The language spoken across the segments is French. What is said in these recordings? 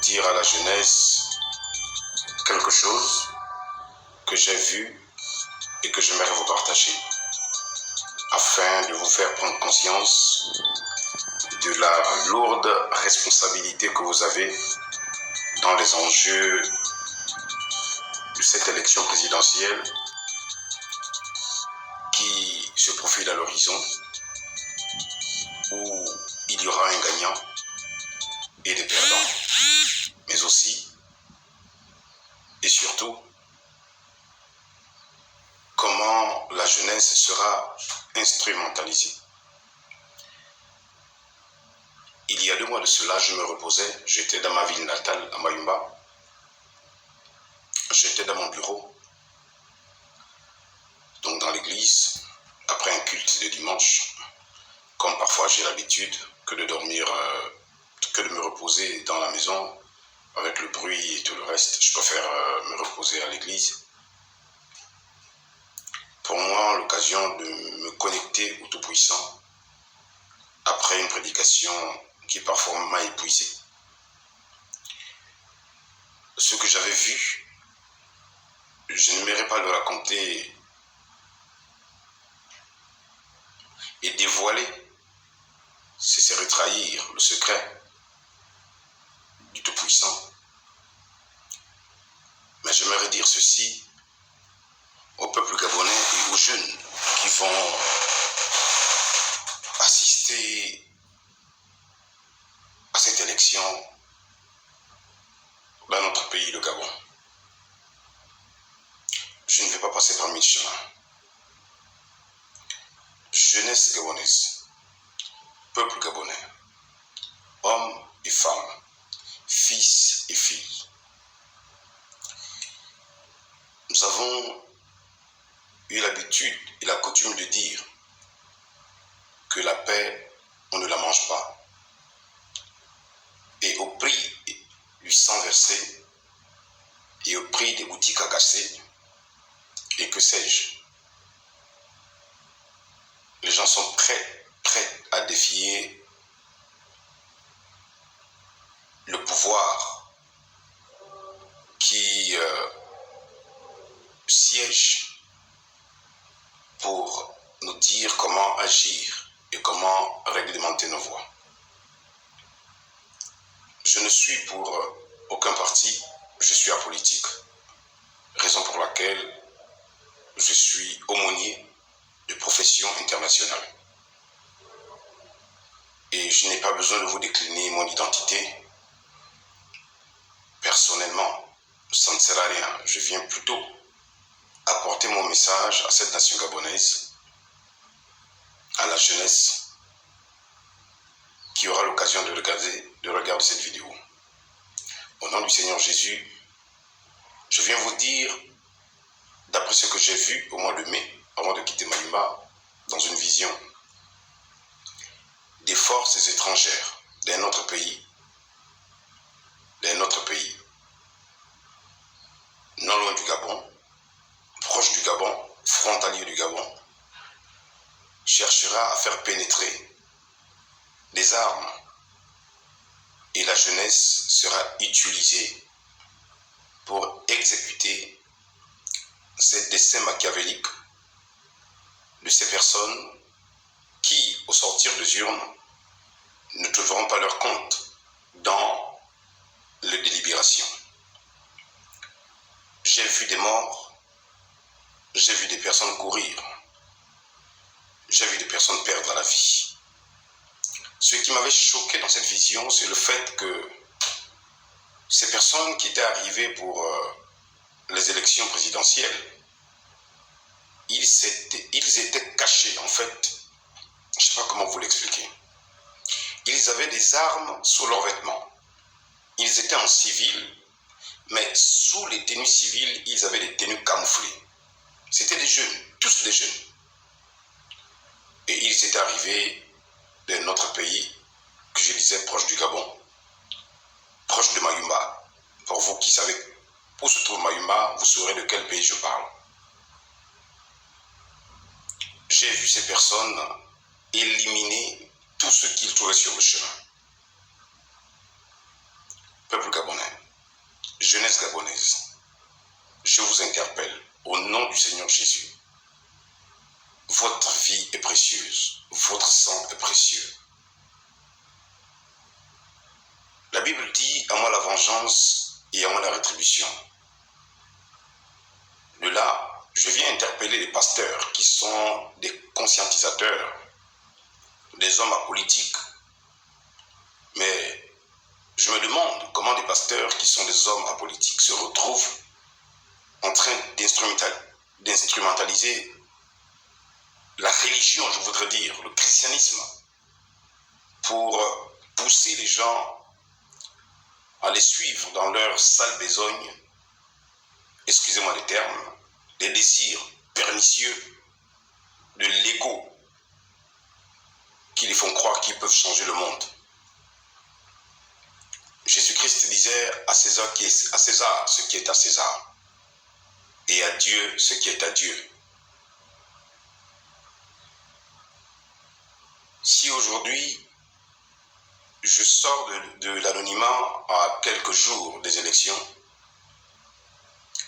dire à la jeunesse quelque chose que j'ai vu et que j'aimerais vous partager afin de vous faire prendre conscience de la lourde responsabilité que vous avez dans les enjeux de cette élection présidentielle qui se profile à l'horizon, où il y aura un gagnant et des perdants, mais aussi et surtout comment la jeunesse sera instrumentalisée. Il y a 2 mois de cela, je me reposais, j'étais dans ma ville natale à Mayumba, j'étais dans mon bureau, donc dans l'église, après un culte de dimanche, comme parfois j'ai l'habitude que de dormir, que de me reposer dans la maison, avec le bruit et tout le reste, je préfère me reposer à l'église. Pour moi, l'occasion de me connecter au Tout-Puissant après une prédication qui parfois m'a épuisé. Ce que j'avais vu, je n'aimerais pas le raconter et dévoiler, c'est retrahir le secret du Tout-Puissant. Mais j'aimerais dire ceci au peuple gabonais et aux jeunes qui vont assister à cette élection dans notre pays, le Gabon. Je ne vais pas passer par 1000 chemins. Jeunesse gabonaise, peuple gabonais, hommes et femmes, fils et filles. Nous avons eu l'habitude et la coutume de dire que la paix, on ne la mange pas. Et au prix du sang versé, et au prix des boutiques agacées, et que sais-je, les gens sont prêts à défier le pouvoir qui siège pour nous dire comment agir et comment réglementer nos voies. Je ne suis pour aucun parti, je suis apolitique, raison pour laquelle je suis aumônier de profession internationale. Et je n'ai pas besoin de vous décliner mon identité. Personnellement, ça ne sert à rien. Je viens plutôt apporter mon message à cette nation gabonaise, à la jeunesse qui aura l'occasion de regarder cette vidéo. Au nom du Seigneur Jésus, je viens vous dire, d'après ce que j'ai vu au mois de mai, avant de quitter Mayumba, dans une vision, des forces étrangères d'un autre pays, non loin du Gabon, proche du Gabon, frontalier du Gabon, cherchera à faire pénétrer des armes et la jeunesse sera utilisée pour exécuter ces desseins machiavéliques de ces personnes qui, au sortir des urnes, ne trouveront pas leur compte dans les délibérations. J'ai vu des morts, j'ai vu des personnes courir, j'ai vu des personnes perdre la vie. Ce qui m'avait choqué dans cette vision, c'est le fait que ces personnes qui étaient arrivées pour les élections présidentielles, ils étaient cachés, en fait. Je ne sais pas comment vous l'expliquer. Ils avaient des armes sous leurs vêtements. Ils étaient en civil, mais sous les tenues civiles, ils avaient des tenues camouflées. C'était des jeunes, tous des jeunes. Et ils étaient arrivés d'un autre pays, que je disais proche du Gabon, proche de Mayumba. Pour vous qui savez où se trouve Mayumba, vous saurez de quel pays je parle. J'ai vu ces personnes éliminer tous ceux qu'ils trouvaient sur le chemin. Peuple gabonais, jeunesse gabonaise, je vous interpelle au nom du Seigneur Jésus. Votre vie est précieuse, votre sang est précieux. La Bible dit, à moi la vengeance et à moi la rétribution. De là, je viens interpeller les pasteurs qui sont des conscientisateurs, des hommes apolitiques. Mais je me demande comment des pasteurs qui sont des hommes apolitiques se retrouvent en train d'instrumentaliser la religion, je voudrais dire, le christianisme, pour pousser les gens à les suivre dans leur sale besogne, excusez-moi les termes, des désirs pernicieux, de l'ego, qui les font croire qu'ils peuvent changer le monde. Jésus-Christ disait à César ce qui est à César, et à Dieu ce qui est à Dieu. Si aujourd'hui, je sors de l'anonymat à quelques jours des élections,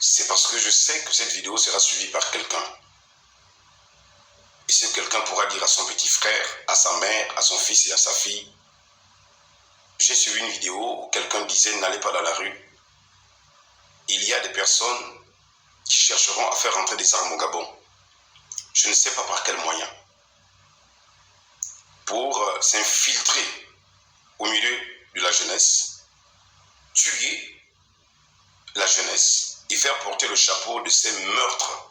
c'est parce que je sais que cette vidéo sera suivie par quelqu'un. Et ce quelqu'un pourra dire à son petit frère, à sa mère, à son fils et à sa fille, j'ai suivi une vidéo où quelqu'un disait n'allez pas dans la rue. Il y a des personnes qui chercheront à faire entrer des armes au Gabon. Je ne sais pas par quel moyen. Pour s'infiltrer au milieu de la jeunesse, tuer la jeunesse et faire porter le chapeau de ces meurtres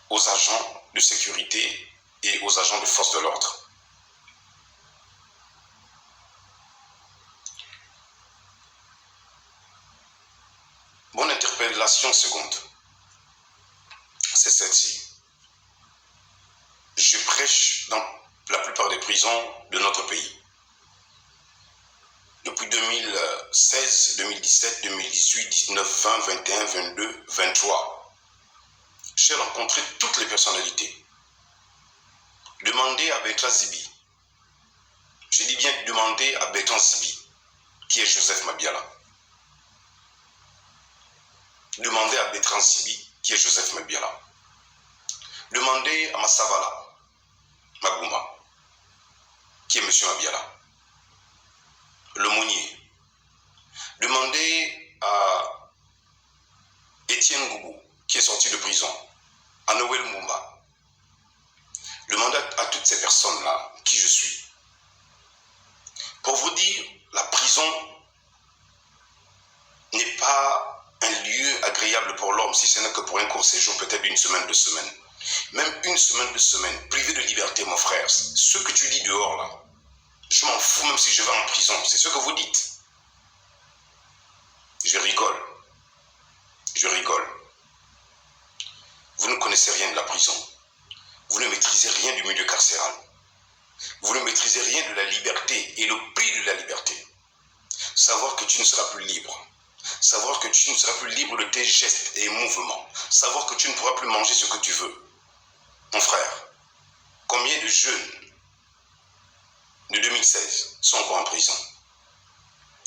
aux agents de sécurité et aux agents de force de l'ordre. Mon interpellation seconde, c'est celle-ci. Je prêche dans la plupart des prisons de notre pays. Depuis 2016, 2017, 2018, 19, 20, 21, 22, 23, j'ai rencontré toutes les personnalités. Demandez à Bertrand Zibi. Je dis bien demander à Bertrand Zibi, qui est Joseph Mabiala. Demandez à Bertrand Zibi, qui est Joseph Mabiala. Demandez à Massavala Magumba, qui est M. Mabiala. L'aumônier. Demandez à Étienne Goubou, qui est sorti de prison, à Noël Moumba. Demandez à toutes ces personnes-là qui je suis. Pour vous dire, la prison n'est pas un lieu agréable pour l'homme, si ce n'est que pour un court séjour, peut-être une semaine, 2 semaines. Même une semaine, 2 semaines, privé de liberté, mon frère, ce que tu dis dehors là, je m'en fous même si je vais en prison, c'est ce que vous dites. Je rigole. Je rigole. Vous ne connaissez rien de la prison. Vous ne maîtrisez rien du milieu carcéral. Vous ne maîtrisez rien de la liberté et le prix de la liberté. Savoir que tu ne seras plus libre. Savoir que tu ne seras plus libre de tes gestes et mouvements. Savoir que tu ne pourras plus manger ce que tu veux. Mon frère, combien de jeunes de 2016 sont encore en prison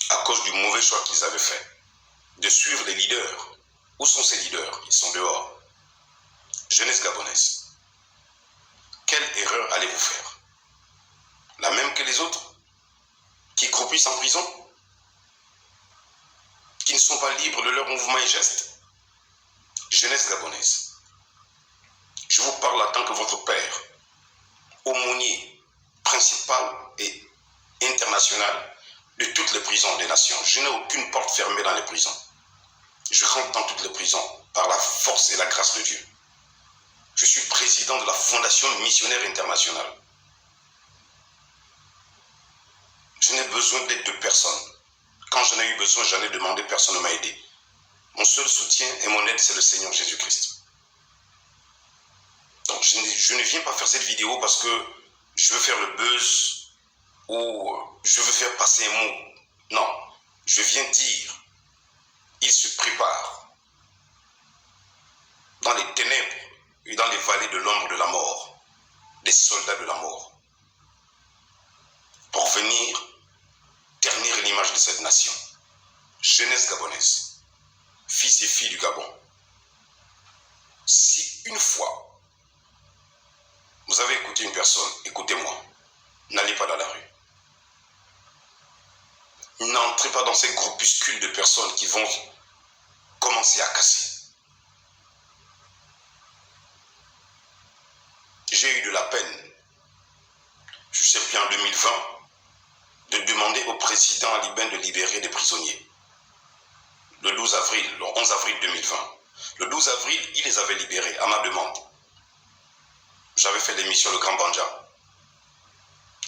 à cause du mauvais choix qu'ils avaient fait de suivre les leaders? Où sont ces leaders? Ils sont dehors. Jeunesse gabonaise, quelle erreur allez-vous faire? La même que les autres qui croupissent en prison, qui ne sont pas libres de leurs mouvements et gestes? Jeunesse gabonaise, je vous parle en tant que votre père, aumônier principal et international de toutes les prisons des nations. Je n'ai aucune porte fermée dans les prisons. Je rentre dans toutes les prisons par la force et la grâce de Dieu. Je suis président de la Fondation Missionnaire Internationale. Je n'ai besoin d'aide de personne. Quand j'en ai eu besoin, j'en ai demandé, personne ne m'a aidé. Mon seul soutien et mon aide, c'est le Seigneur Jésus-Christ. Donc je ne viens pas faire cette vidéo parce que je veux faire le buzz ou je veux faire passer un mot. Non, je viens dire, il se prépare dans les ténèbres et dans les vallées de l'ombre de la mort, des soldats de la mort. pour venir ternir l'image de cette nation. Jeunesse gabonaise, fils et filles du Gabon, si une fois vous avez écouté une personne, écoutez-moi, n'allez pas dans la rue. N'entrez pas dans ces groupuscules de personnes qui vont commencer à casser. J'ai eu de la peine, je sais bien en 2020, de demander au président alibin de libérer des prisonniers. Le 11 avril 2020. Le 12 avril, il les avait libérés à ma demande. J'avais fait l'émission Le Grand Banja.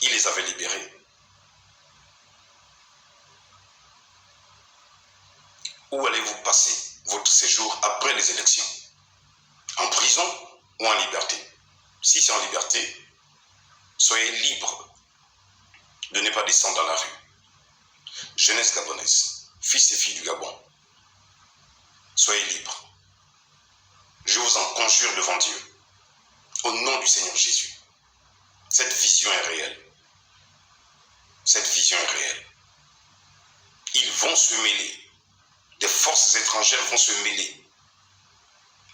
Il les avait libérés. Où allez-vous passer votre séjour après les élections? En prison ou en liberté? Si c'est en liberté, soyez libre de ne pas descendre dans la rue. Jeunesse gabonaise, fils et filles du Gabon, soyez libres. Je vous en conjure devant Dieu, au nom du Seigneur Jésus. Cette vision est réelle. Cette vision est réelle. Ils vont se mêler. Des forces étrangères vont se mêler.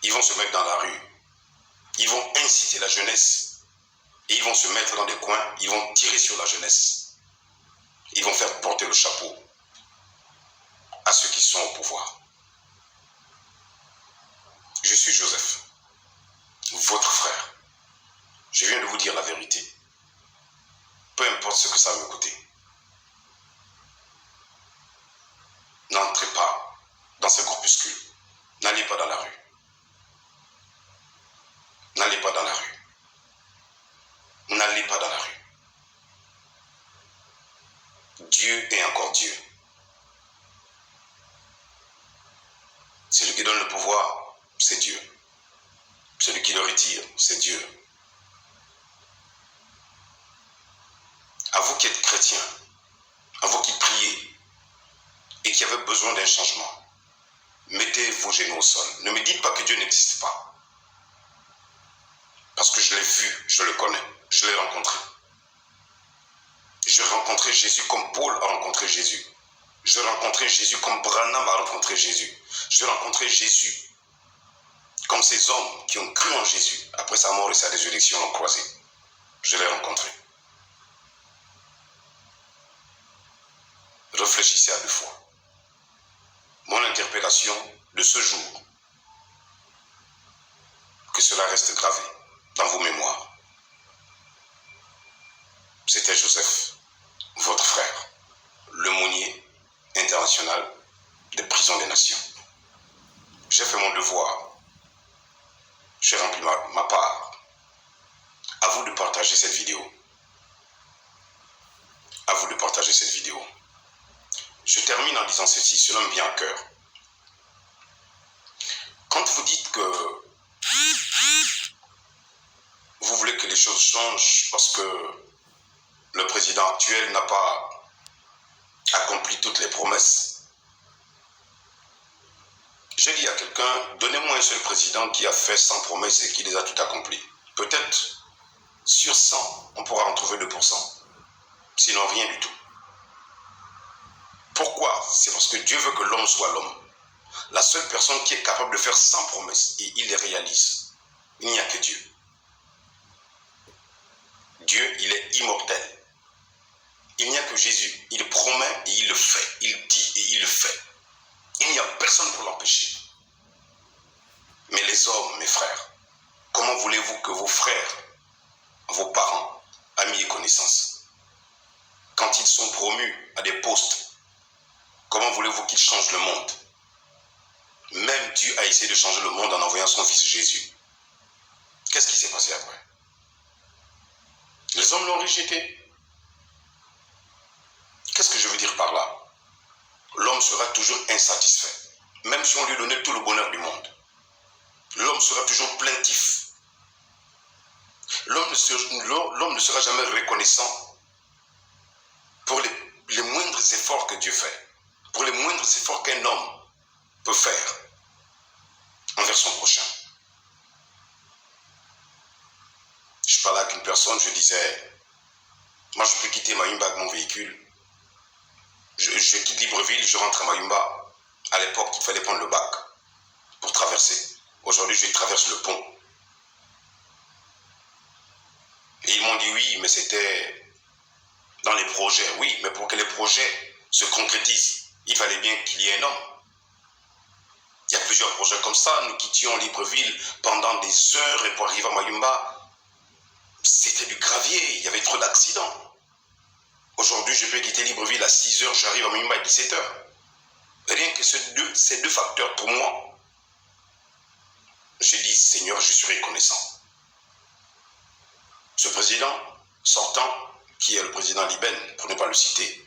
Ils vont se mettre dans la rue. Ils vont inciter la jeunesse. Et ils vont se mettre dans des coins. Ils vont tirer sur la jeunesse. Ils vont faire porter le chapeau à ceux qui sont au pouvoir. Je suis Joseph, votre frère. Je viens de vous dire la vérité. Peu importe ce que ça va me coûter. N'entrez pas dans ces groupuscules. N'allez pas dans la rue. N'allez pas dans la rue. N'allez pas dans la rue. Dieu est encore Dieu. Celui qui donne le pouvoir, c'est Dieu. Celui qui le retire, c'est Dieu. À vous qui êtes chrétiens, à vous qui priez et qui avez besoin d'un changement, mettez vos genoux au sol. Ne me dites pas que Dieu n'existe pas. Parce que je l'ai vu, je le connais, je l'ai rencontré. Je rencontrais Jésus comme Paul a rencontré Jésus. Je rencontrais Jésus comme Branham a rencontré Jésus. Je rencontrais Jésus comme ces hommes qui ont cru en Jésus après sa mort et sa résurrection l'ont croisé. Je l'ai rencontré. Réfléchissez à deux fois. Mon interpellation de ce jour, que cela reste gravé dans vos mémoires. C'était Joseph, votre frère, l'aumônier international des prisons des nations. J'ai fait mon devoir. J'ai rempli ma part. À vous de partager cette vidéo. À vous de partager cette vidéo. Je termine en disant ceci, cela me vient à cœur. Quand vous dites que vous voulez que les choses changent parce que le président actuel n'a pas accompli toutes les promesses. J'ai dit à quelqu'un, donnez-moi un seul président qui a fait 100 promesses et qui les a toutes accomplies. Peut-être sur 100, on pourra en trouver 2%. Sinon rien du tout. Pourquoi? C'est parce que Dieu veut que l'homme soit l'homme. La seule personne qui est capable de faire 100 promesses et il les réalise, il n'y a que Dieu. Dieu, il est immortel. Il n'y a que Jésus. Il promet et il le fait. Il dit et il le fait. Il n'y a personne pour l'empêcher. Mais les hommes, mes frères, comment voulez-vous que vos frères, vos parents, amis et connaissances, quand ils sont promus à des postes, comment voulez-vous qu'ils changent le monde? Même Dieu a essayé de changer le monde en envoyant son fils Jésus. Qu'est-ce qui s'est passé après? Les hommes l'ont rejeté. Qu'est-ce que je veux dire par là? L'homme sera toujours insatisfait. Même si on lui donnait tout le bonheur du monde. L'homme sera toujours plaintif. L'homme ne sera jamais reconnaissant pour les moindres efforts que Dieu fait. Pour les moindres efforts qu'un homme peut faire envers son prochain. Je parlais avec une personne, je disais, Moi, je peux quitter Mayumba avec mon véhicule. Je quitte Libreville, je rentre à Mayumba. À l'époque, il fallait prendre le bac pour traverser. Aujourd'hui, je traverse le pont. Et ils m'ont dit oui, mais c'était dans les projets. Oui, mais pour que les projets se concrétisent, il fallait bien qu'il y ait un homme. Il y a plusieurs projets comme ça. Nous quittions Libreville pendant des heures et pour arriver à Mayumba, c'était du gravier. Il y avait trop d'accidents. Aujourd'hui, je peux quitter Libreville à 6 heures, j'arrive à Mayumba à 17 heures. Rien que ces deux facteurs pour moi, je dis Seigneur, je suis reconnaissant. Ce président sortant, qui est le président Liben, pour ne pas le citer,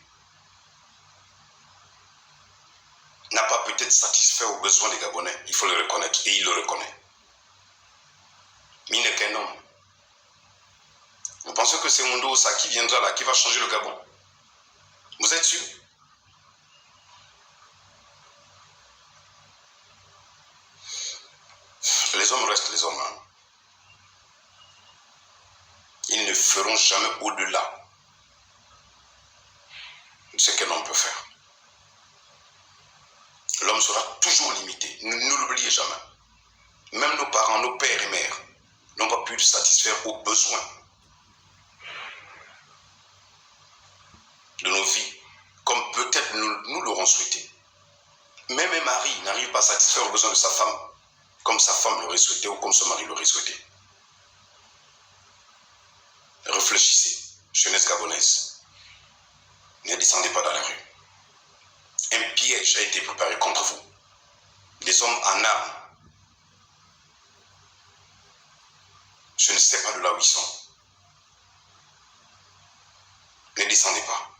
n'a pas peut-être satisfait aux besoins des Gabonais. Il faut le reconnaître, et il le reconnaît. Mais il n'est qu'un homme. Vous pensez que c'est Mundo Osa qui viendra là, qui va changer le Gabon? Vous êtes sûr? Les hommes restent les hommes. Hein. Ils ne feront jamais au-delà de ce qu'un homme peut faire. L'homme sera toujours limité. Ne l'oubliez jamais. Même nos parents, nos pères et mères n'ont pas pu satisfaire aux besoins de nos vies, comme peut-être nous l'aurons souhaité. Même un mari n'arrive pas à satisfaire aux besoins de sa femme, comme sa femme l'aurait souhaité ou comme son mari l'aurait souhaité. Réfléchissez, jeunesse gabonaise. Ne descendez pas dans la rue. Un piège a été préparé contre vous. Des hommes en armes. Je ne sais pas de là où ils sont. Ne descendez pas.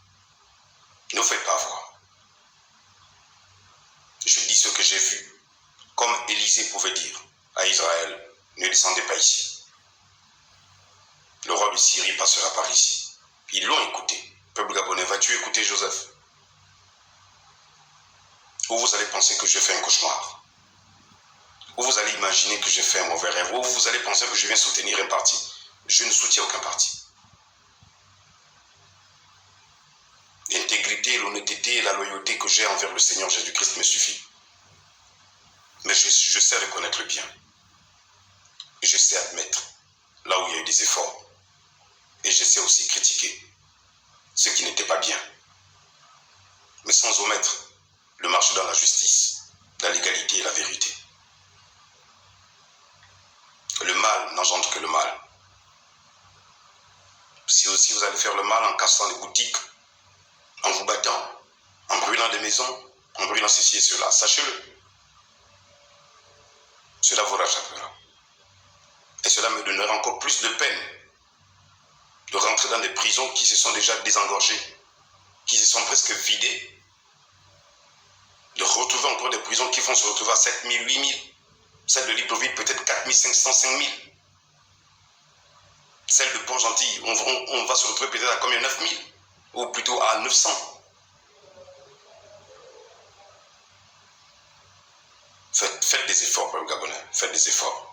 Ne vous faites pas avoir. Je dis ce que j'ai vu. Comme Élisée pouvait dire à Israël, ne descendez pas ici. Le roi de Syrie passera par ici. Ils l'ont écouté. Peuple gabonais, vas-tu écouter Joseph? Ou vous allez penser que je fais un cauchemar? Ou vous allez imaginer que je fais un mauvais rêve? Ou vous allez penser que je viens soutenir un parti? Je ne soutiens aucun parti. L'intégrité, l'honnêteté et la loyauté que j'ai envers le Seigneur Jésus-Christ me suffit. Mais je sais reconnaître le bien. Et je sais admettre là où il y a eu des efforts. Et je sais aussi critiquer ce qui n'était pas bien. Mais sans omettre le marcher dans la justice, la légalité et la vérité. Le mal n'engendre que le mal. Si aussi vous allez faire le mal en cassant les boutiques, en vous battant, en brûlant des maisons, en brûlant ceci et cela, sachez-le. Cela vous rattrapera. Et cela me donnera encore plus de peine de rentrer dans des prisons qui se sont déjà désengorgées, qui se sont presque vidées, de retrouver encore des prisons qui vont se retrouver à 7 000, 8 000, celle de Libreville peut-être 4 500, 5 000, celle de Port-Gentil, on va se retrouver peut-être à combien? 9 000, ou plutôt à 900. Faites des efforts, peuple gabonais, faites des efforts.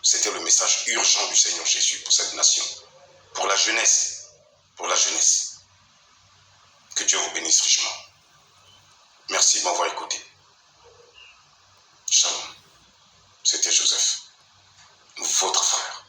C'était le message urgent du Seigneur Jésus pour cette nation, pour la jeunesse, pour la jeunesse. Que Dieu vous bénisse richement. Merci de m'avoir écouté. Shalom. C'était Joseph, votre frère.